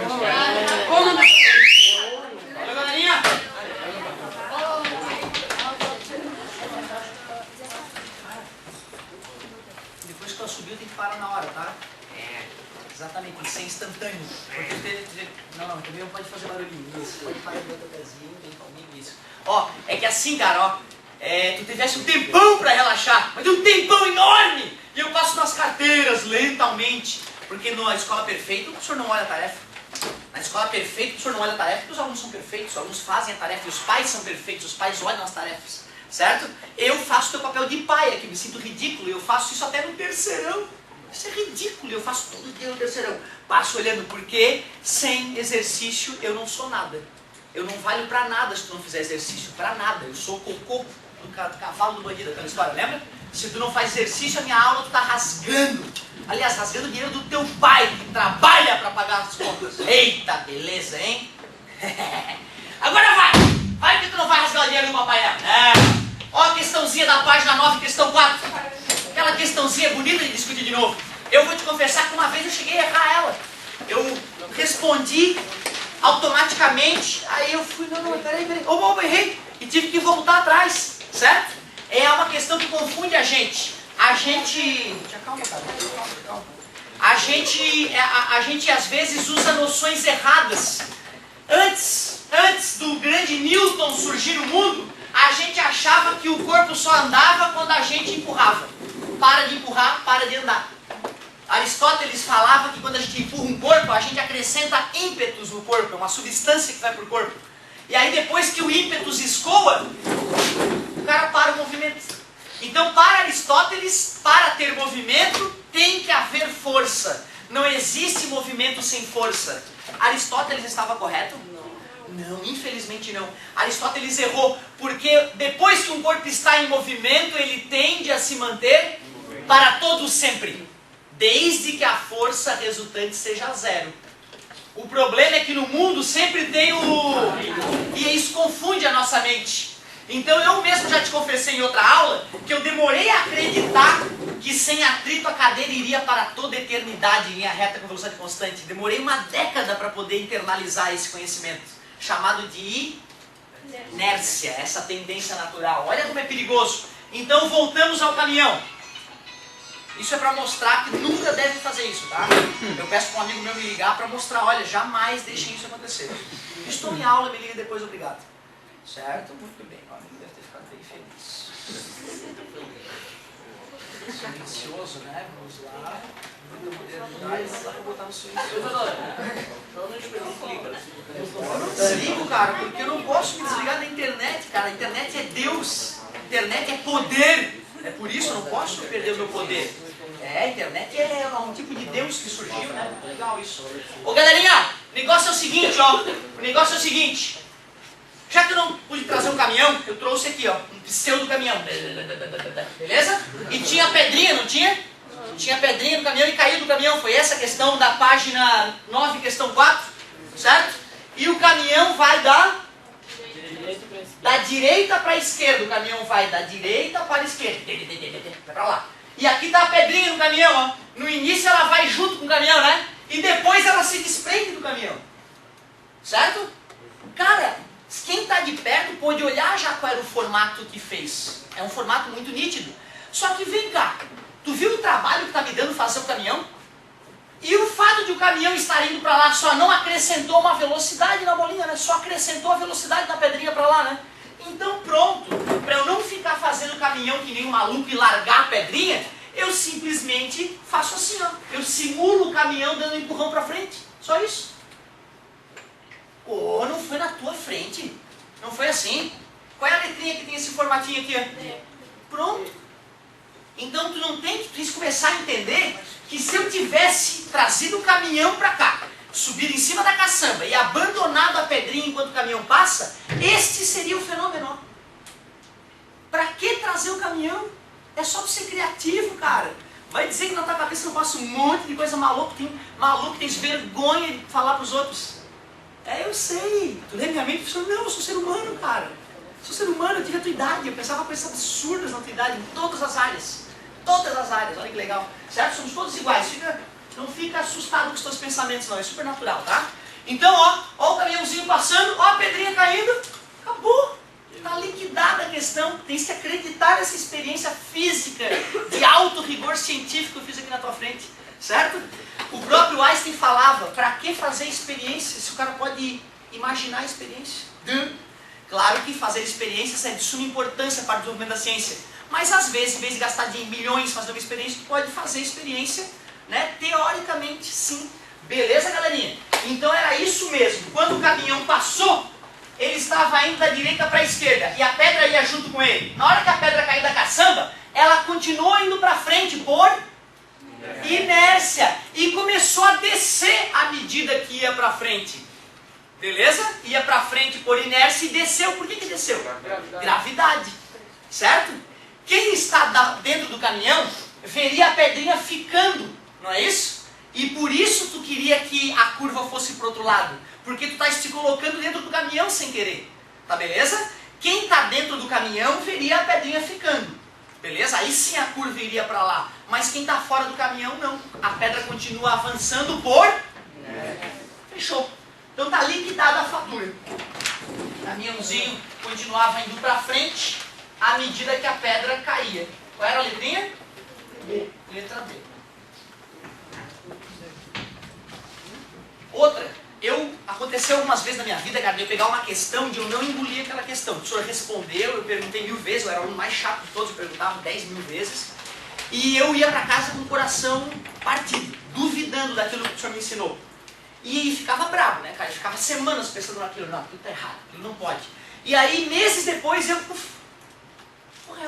Como? Olha, galerinha. Depois que ela subiu, tem que parar na hora, tá? Exatamente, tem que ser instantâneo. Não, também não pode fazer barulhinho. Isso, pode parar no outro pezinho, bem calminho, isso. Ó, é que assim, cara, ó, tu tivesse um tempão pra relaxar, mas um tempão enorme! E eu passo nas carteiras lentamente, porque na escola perfeita o professor não olha a tarefa. Na escola perfeita o professor não olha a tarefa, porque os alunos são perfeitos, os alunos fazem a tarefa, e os pais são perfeitos, os pais olham as tarefas, certo? Eu faço o teu papel de pai aqui, me sinto ridículo, eu faço isso até no terceirão. Isso é ridículo, eu faço todo dia no terceirão. Passo olhando, porque sem exercício eu não sou nada. Eu não valho pra nada se tu não fizer exercício, pra nada. Eu sou cocô do cavalo do bandido, aquela história, lembra? Se tu não faz exercício, a minha aula tu tá rasgando. Aliás, rasgando o dinheiro do teu pai, que trabalha pra pagar as contas. Eita, beleza, hein? Agora vai! Vai que tu não vai rasgar o dinheiro do papai, não. Ó a questãozinha da página 9, questão 4. Aquela questãozinha bonita de discutir de novo. Eu vou te confessar que uma vez eu cheguei a errar ela. Eu respondi automaticamente, aí eu fui, não, peraí, opa, errei, e tive que voltar atrás, certo? É uma questão que confunde a gente. Calma, cara, calma. A gente às vezes usa noções erradas. Antes do grande Newton surgir no mundo, a gente achava que o corpo só andava quando a gente empurrava. Para de empurrar, para de andar. Aristóteles falava que quando a gente empurra um corpo, a gente acrescenta ímpetos no corpo, é uma substância que vai para o corpo. E aí depois que o ímpetus escoa, o cara para o movimento. Então para Aristóteles, para ter movimento, tem que haver força. Não existe movimento sem força. Aristóteles estava correto? Não, infelizmente não. Aristóteles errou, porque depois que um corpo está em movimento, ele tende a se manter para todo sempre, desde que a força resultante seja zero. O problema é que no mundo sempre tem e isso confunde a nossa mente. Então eu mesmo já te confessei em outra aula que eu demorei a acreditar que sem atrito a cadeira iria para toda a eternidade em linha reta com velocidade constante. Demorei uma década para poder internalizar esse conhecimento, chamado de inércia, essa tendência natural. Olha como é perigoso. Então voltamos ao caminhão. Isso é para mostrar que nunca deve fazer isso, tá? Eu peço para um amigo meu me ligar para mostrar, olha, jamais deixem isso acontecer. Estou em aula, me liga depois, obrigado. Certo? Muito bem. O amigo deve ter ficado bem feliz. Silencioso, né? Vamos lá. Muita modernidade, mas dá para botar no silencioso. Eu não desligo, cara, porque eu não posso me desligar da internet, cara. A internet é Deus. A internet é poder. É por isso eu não posso perder o meu poder. A internet é um tipo de Deus que surgiu, né? Legal isso. Ô, galerinha, o negócio é o seguinte, ó. O negócio é o seguinte. Já que eu não pude trazer um caminhão, eu trouxe aqui, ó, um pseudo caminhão. Beleza? E tinha pedrinha, não tinha? Tinha pedrinha no caminhão e caiu do caminhão. Foi essa a questão da página 9, questão 4, certo? E o caminhão vai da direita para a esquerda. O caminhão vai da direita para a esquerda. Vai para lá. E aqui tá a pedrinha no caminhão, ó. No início ela vai junto com o caminhão, né? E depois ela se desprende do caminhão. Certo? Cara, quem está de perto pôde olhar já qual era o formato que fez. É um formato muito nítido. Só que vem cá, tu viu o trabalho que está me dando fazer o caminhão? E o fato de o caminhão estar indo para lá só não acrescentou uma velocidade na bolinha, né? Só acrescentou a velocidade da pedrinha para lá, né? Então pronto, para eu não ficar fazendo o caminhão que nem um maluco e largar a pedrinha, eu simplesmente faço assim, ó. Eu simulo o caminhão dando um empurrão para frente. Só isso. Oh, não foi na tua frente. Não foi assim. Qual é a letrinha que tem esse formatinho aqui? Pronto. Então tu não tem que tu começar a entender que se eu tivesse trazido o caminhão para cá, subido em cima da caçamba e abandonado a pedrinha enquanto o caminhão passa, este seria o fenômeno. Para que trazer o caminhão? É só para ser criativo, cara. Vai dizer que na tua cabeça eu faço um monte de coisa maluca, tem vergonha de falar para os outros. Eu sei. Tu lembra minha mente? Eu falei, não, eu sou ser humano, cara. Eu sou ser humano, eu tive a tua idade. Eu pensava coisas absurdas na tua idade, em todas as áreas. Todas as áreas, olha que legal. Certo? Somos todos iguais. Não fica assustado com os teus pensamentos, não. É super natural, tá? Então, ó o caminhãozinho passando, ó a pedrinha caindo, acabou. Está liquidada a questão. Tem que acreditar nessa experiência física de alto rigor científico que eu fiz aqui na tua frente, certo? O próprio Einstein falava, para que fazer experiência se o cara pode imaginar a experiência? Claro que fazer experiências é de suma importância para o desenvolvimento da ciência, mas às vezes, em vez de gastar milhões fazendo uma experiência, tu pode fazer experiência, né? Teoricamente, sim. Beleza, galerinha? Então era isso mesmo. Quando o caminhão passou, ele estava indo da direita para a esquerda e a pedra ia junto com ele. Na hora que a pedra caiu da caçamba, ela continuou indo para frente por inércia e começou a descer à medida que ia para frente. Beleza? Ia para frente por inércia e desceu. Por que desceu? Gravidade. Certo? Quem está dentro do caminhão veria a pedrinha ficando, não é isso? E por isso tu queria que a curva fosse para o outro lado. Porque tu está te colocando dentro do caminhão sem querer. Tá beleza? Quem está dentro do caminhão veria a pedrinha ficando. Beleza? Aí sim a curva iria para lá. Mas quem está fora do caminhão não. A pedra continua avançando por... Fechou. Então está liquidada a fatura. O caminhãozinho continuava indo para frente à medida que a pedra caía. Qual era a letrinha? B. Letra B. Outra, aconteceu algumas vezes na minha vida, cara, de eu pegar uma questão e eu não engolir aquela questão. O professor respondeu, eu perguntei 1000 vezes, eu era o aluno mais chato de todos, eu perguntava 10.000 vezes. E eu ia para casa com o coração partido, duvidando daquilo que o professor me ensinou. E ficava bravo, né, cara? Eu ficava semanas pensando naquilo, não, aquilo tá errado, aquilo não pode. E aí, meses depois, é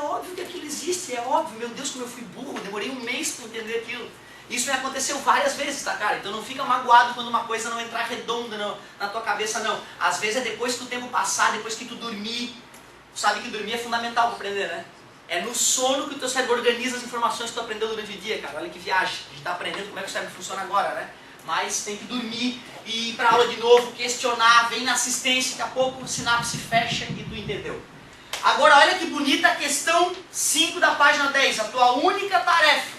óbvio que aquilo existe, é óbvio, meu Deus, como eu fui burro, demorei um mês para entender aquilo. Isso me aconteceu várias vezes, tá, cara? Então não fica magoado quando uma coisa não entrar redonda na tua cabeça, não. Às vezes é depois que o tempo passar, depois que tu dormir. Tu sabe que dormir é fundamental para aprender, né? É no sono que o teu cérebro organiza as informações que tu aprendeu durante o dia, cara. Olha que viagem. A gente tá aprendendo como é que o cérebro funciona agora, né? Mas tem que dormir e ir pra aula de novo, questionar, vem na assistência, daqui a pouco o sinapse fecha e tu entendeu. Agora olha que bonita a questão 5 da página 10, a tua única tarefa.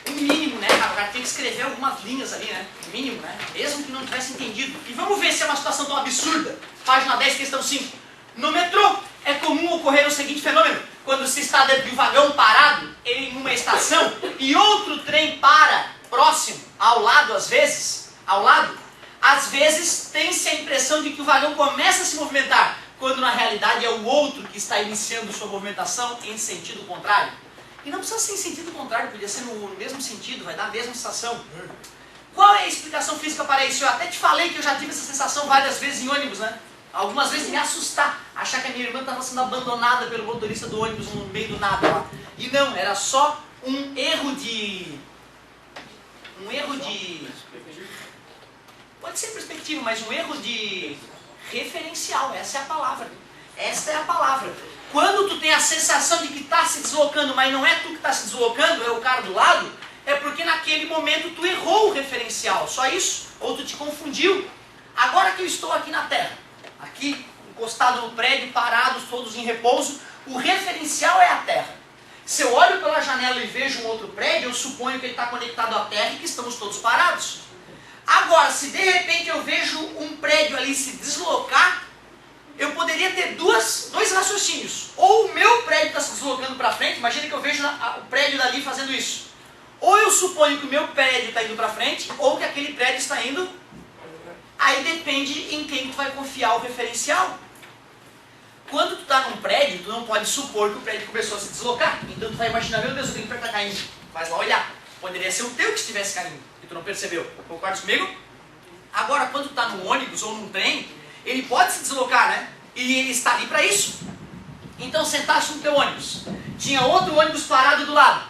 O mínimo, né, cara? O cara tem que escrever algumas linhas ali, né? O mínimo, né? Mesmo que não tivesse entendido. E vamos ver se é uma situação tão absurda. Página 10, questão 5. No metrô, é comum ocorrer o seguinte fenômeno. Quando se está dentro de um vagão parado, em uma estação, e outro trem para próximo, ao lado às vezes, tem-se a impressão de que o vagão começa a se movimentar, quando na realidade é o outro que está iniciando sua movimentação em sentido contrário. E não precisa ser em sentido contrário, podia ser no mesmo sentido, vai dar a mesma sensação. Qual é a explicação física para isso? Eu até te falei que eu já tive essa sensação várias vezes em ônibus, né? Algumas vezes me assustar, achar que a minha irmã estava sendo abandonada pelo motorista do ônibus no meio do nada lá. E não, era só um erro de... Pode ser perspectiva, mas um erro de referencial, essa é a palavra. Esta é a palavra. Quando tu tem a sensação de que está se deslocando, mas não é tu que está se deslocando, é o cara do lado, é porque naquele momento tu errou o referencial, só isso, ou tu te confundiu. Agora que eu estou aqui na Terra, aqui encostado no prédio, parados, todos em repouso, o referencial é a Terra. Se eu olho pela janela e vejo um outro prédio, eu suponho que ele está conectado à Terra e que estamos todos parados. Agora, se de repente eu vejo um prédio ali se deslocar, eu poderia ter dois raciocínios. Ou o meu prédio está se deslocando para frente, imagina que eu vejo o prédio dali fazendo isso. Ou eu suponho que o meu prédio está indo para frente, ou que aquele prédio está indo... Aí depende em quem tu vai confiar o referencial. Quando tu está num prédio, tu não pode supor que o prédio começou a se deslocar. Então tu vai imaginar, meu Deus, o prédio está caindo. Vai lá olhar. Poderia ser o teu que estivesse caindo, e tu não percebeu. Concordas comigo? Agora, quando tu está num ônibus ou num trem, ele pode se deslocar, né? E ele está ali para isso. Então sentaste no teu ônibus. Tinha outro ônibus parado do lado.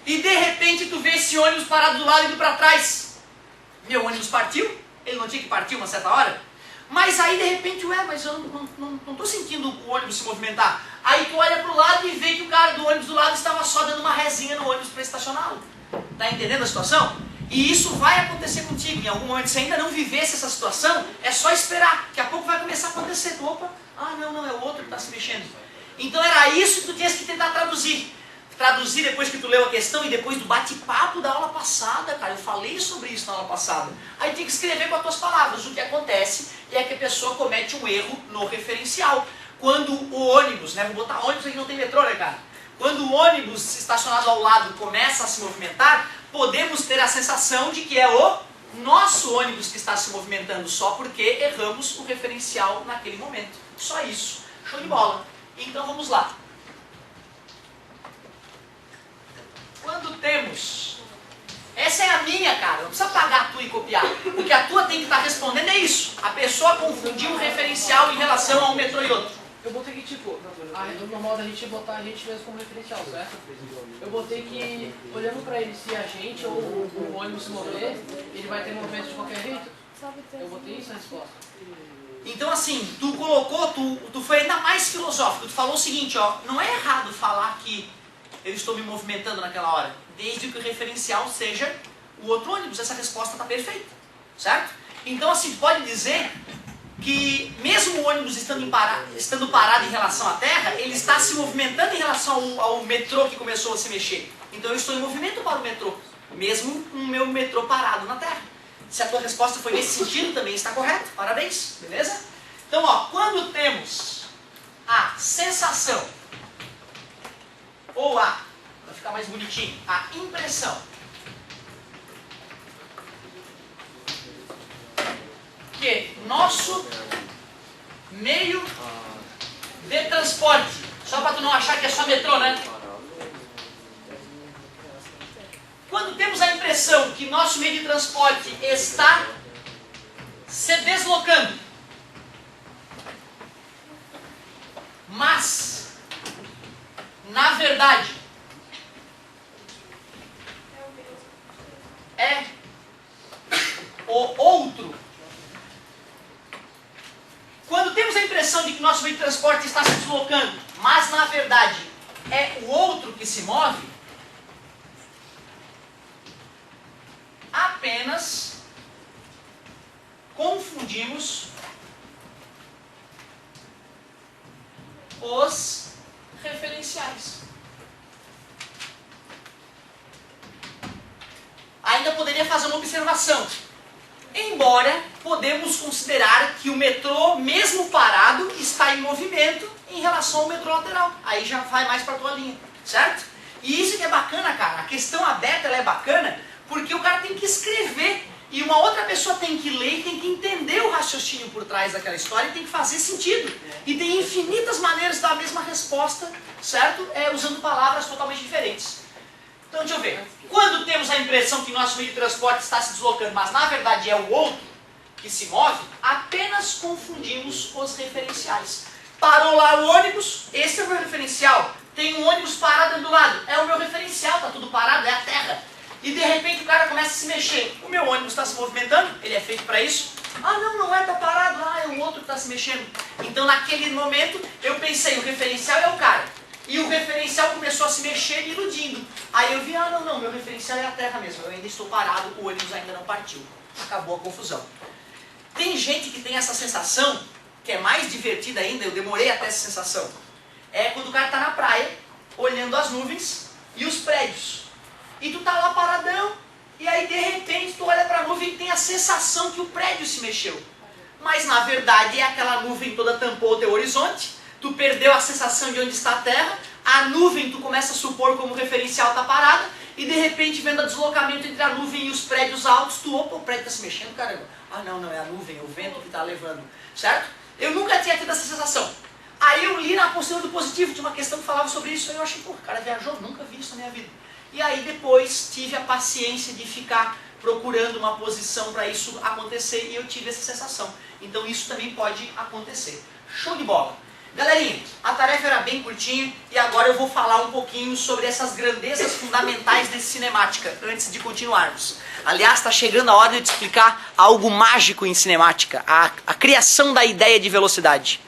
E de repente tu vê esse ônibus parado do lado indo para trás. Meu ônibus partiu. Ele não tinha que partir uma certa hora? Mas aí de repente, mas eu não estou sentindo o ônibus se movimentar. Aí tu olha para o lado e vê que o cara do ônibus do lado estava só dando uma rezinha no ônibus para estacioná-lo. Está entendendo a situação? E isso vai acontecer contigo. Em algum momento, se ainda não vivesse essa situação, é só esperar. Daqui a pouco vai começar a acontecer. Opa, não, é o outro que está se mexendo. Então era isso que tu tinhas que tentar traduzir. traduzir depois que tu leu a questão e depois do bate-papo da aula passada, cara, eu falei sobre isso na aula passada. Aí tem que escrever com as tuas palavras. O que acontece é que a pessoa comete um erro no referencial. Quando o ônibus, né, vou botar ônibus aqui, não tem metrô, né, cara? Quando o ônibus estacionado ao lado começa a se movimentar, podemos ter a sensação de que é o nosso ônibus que está se movimentando só porque erramos o referencial naquele momento. Só isso. Show de bola. Então vamos lá. Quando temos... Essa é a minha, cara. Não precisa pagar a tua e copiar. O que a tua tem que estar respondendo é isso. A pessoa confundiu o referencial em relação a um metrô e outro. Eu botei que, tipo, a normal da gente é botar a gente mesmo como referencial, certo? Eu botei que, olhando pra ele, se a gente ou o ônibus se mover, ele vai ter movimento de qualquer jeito. Eu botei isso na resposta. Então assim, tu colocou, tu foi ainda mais filosófico. Tu falou o seguinte, ó, não é errado falar que eu estou me movimentando naquela hora, desde que o referencial seja o outro ônibus. Essa resposta está perfeita, certo? Então assim, tu pode dizer que mesmo o ônibus estando parado em relação à Terra, ele está se movimentando em relação ao metrô que começou a se mexer. Então eu estou em movimento para o metrô, mesmo com o meu metrô parado na Terra. Se a tua resposta foi nesse sentido, também está correto. Parabéns, beleza? Então, ó, quando temos a sensação, ou para ficar mais bonitinho, a impressão, que nosso meio de transporte, só para tu não achar que é só metrô, né? Quando temos a impressão que nosso meio de transporte está se deslocando, mas, na verdade, é o outro. Quando temos a impressão de que nosso meio de transporte está se deslocando, mas, na verdade, é o outro que se move, apenas confundimos os referenciais. Ainda poderia fazer uma observação. Embora podemos considerar que o metrô, mesmo parado, está em movimento em relação ao metrô lateral. Aí já vai mais para a tua linha, certo? E isso que é bacana, cara. A questão aberta ela é bacana porque o cara tem que escrever e uma outra pessoa tem que ler e tem que entender o raciocínio por trás daquela história e tem que fazer sentido. E tem infinitas maneiras de dar a mesma resposta, certo? Usando palavras totalmente diferentes. Então deixa eu ver. Quando temos a impressão que nosso meio de transporte está se deslocando, mas na verdade é o outro que se move, apenas confundimos os referenciais. Parou lá o ônibus, esse é o meu referencial. Tem um ônibus parado do lado, é o meu referencial, está tudo parado, é a Terra. E de repente o cara começa a se mexer. O meu ônibus está se movimentando, ele é feito para isso. Ah não, não é, está parado, é o outro que está se mexendo. Então naquele momento eu pensei, o referencial é o cara. E o referencial começou a se mexer iludindo. Aí eu vi, não, meu referencial é a Terra mesmo. Eu ainda estou parado, o ônibus ainda não partiu. Acabou a confusão. Tem gente que tem essa sensação, que é mais divertida ainda, eu demorei até essa sensação. É quando o cara está na praia, olhando as nuvens e os prédios. E tu tá lá paradão, e aí de repente tu olha para a nuvem e tem a sensação que o prédio se mexeu. Mas na verdade é aquela nuvem toda tampou o teu horizonte, tu perdeu a sensação de onde está a Terra, a nuvem tu começa a supor como referencial está parada, e de repente vendo o deslocamento entre a nuvem e os prédios altos, opa, o prédio está se mexendo, caramba. Ah não, é a nuvem, é o vento que está levando, certo? Eu nunca tinha tido essa sensação. Aí eu li na apostila do positivo, tinha uma questão que falava sobre isso, aí eu achei, pô, o cara viajou, nunca vi isso na minha vida. E aí depois tive a paciência de ficar procurando uma posição para isso acontecer e eu tive essa sensação. Então isso também pode acontecer. Show de bola! Galerinha, a tarefa era bem curtinha e agora eu vou falar um pouquinho sobre essas grandezas fundamentais de cinemática, antes de continuarmos. Aliás, está chegando a hora de eu te explicar algo mágico em cinemática, a criação da ideia de velocidade.